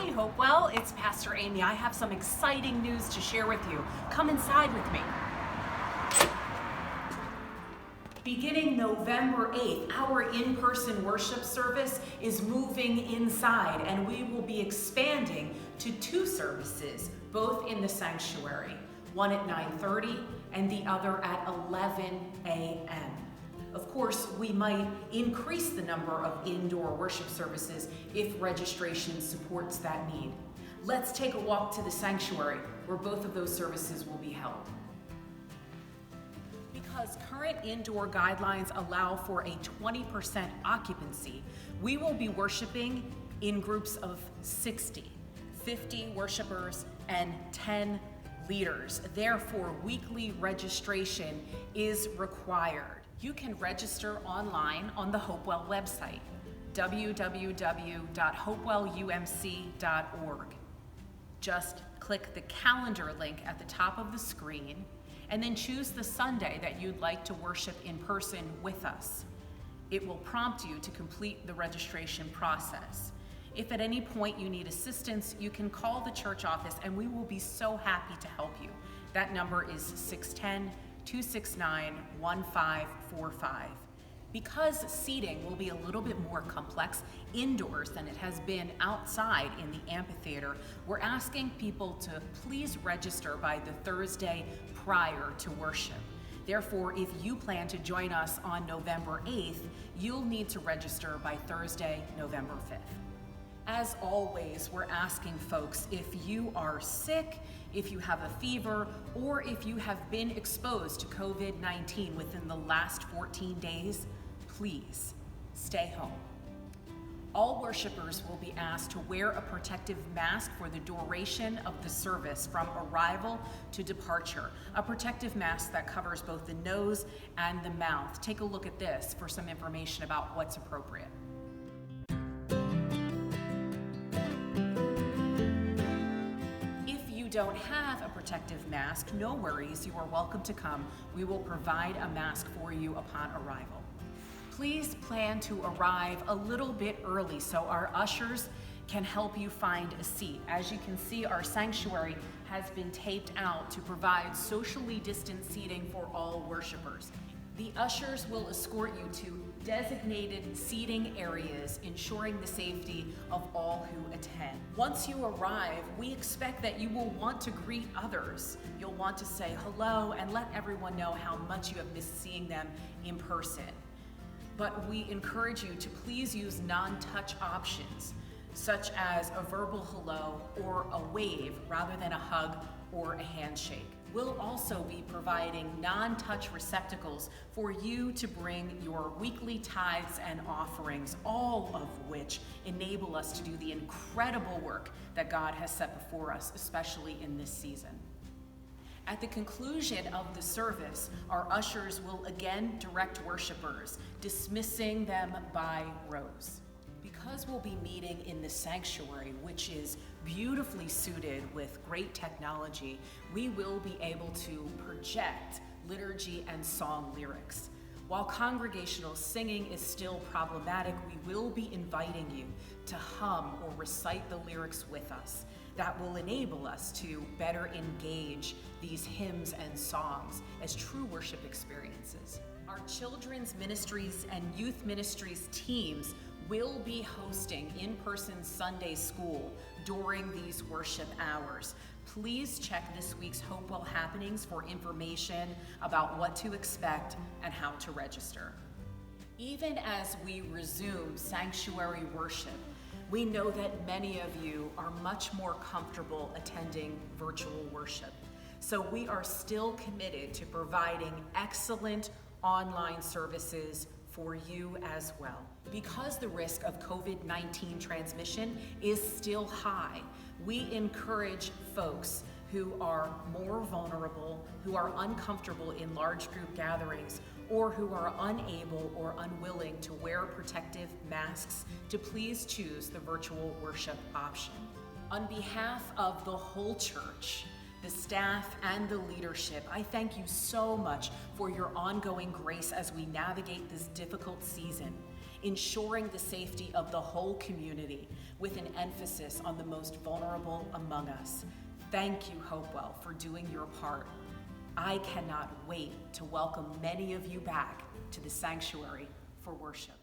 Hi, Hopewell. It's Pastor Amy. I have some exciting news to share with you. Come inside with me. Beginning November 8th, our in-person worship service is moving inside, and we will be expanding to 2 services, both in the sanctuary, one at 9:30 and the other at 11 a.m. Of course, we might increase the number of indoor worship services if registration supports that need. Let's take a walk to the sanctuary where both of those services will be held. Because current indoor guidelines allow for a 20% occupancy, we will be worshiping in groups of 60, 50 worshipers and 10 leaders. Therefore, weekly registration is required. You can register online on the Hopewell website, www.hopewellumc.org. Just click the calendar link at the top of the screen and then choose the Sunday that you'd like to worship in person with us. It will prompt you to complete the registration process. If at any point you need assistance, you can call the church office and we will be so happy to help you. That number is 610-269-1545. Because seating will be a little bit more complex indoors than it has been outside in the amphitheater, we're asking people to please register by the Thursday prior to worship. Therefore, if you plan to join us on November 8th, you'll need to register by Thursday, November 5th. As always, we're asking folks, if you are sick, if you have a fever, or if you have been exposed to COVID-19 within the last 14 days, please stay home. All worshipers will be asked to wear a protective mask for the duration of the service from arrival to departure. A protective mask that covers both the nose and the mouth. Take a look at this for some information about what's appropriate. Don't have a protective mask, no worries, you are welcome to come. We will provide a mask for you upon arrival. Please plan to arrive a little bit early so our ushers can help you find a seat. As you can see, our sanctuary has been taped out to provide socially distant seating for all worshipers. The ushers will escort you to designated seating areas, ensuring the safety of all who attend. Once you arrive, we expect that you will want to greet others. You'll want to say hello and let everyone know how much you have missed seeing them in person. But we encourage you to please use non-touch options, such as a verbal hello or a wave rather than a hug or a handshake. We'll also be providing non-touch receptacles for you to bring your weekly tithes and offerings, all of which enable us to do the incredible work that God has set before us, especially in this season. At the conclusion of the service, our ushers will again direct worshipers, dismissing them by rows. Because we'll be meeting in the sanctuary, which is beautifully suited with great technology, we will be able to project liturgy and song lyrics. While congregational singing is still problematic, we will be inviting you to hum or recite the lyrics with us. That will enable us to better engage these hymns and songs as true worship experiences. Our children's ministries and youth ministries teams will be hosting in-person Sunday school during these worship hours. Please check this week's Hopewell happenings for information about what to expect and how to register. Even as we resume sanctuary worship, we know that many of you are much more comfortable attending virtual worship. So we are still committed to providing excellent online services for you as well. Because the risk of COVID-19 transmission is still high, we encourage folks who are more vulnerable, who are uncomfortable in large group gatherings, or who are unable or unwilling to wear protective masks to please choose the virtual worship option. On behalf of the whole church, the staff and the leadership, I thank you so much for your ongoing grace as we navigate this difficult season. ensuring the safety of the whole community with an emphasis on the most vulnerable among us. Thank you, Hopewell, for doing your part. I cannot wait to welcome many of you back to the sanctuary for worship.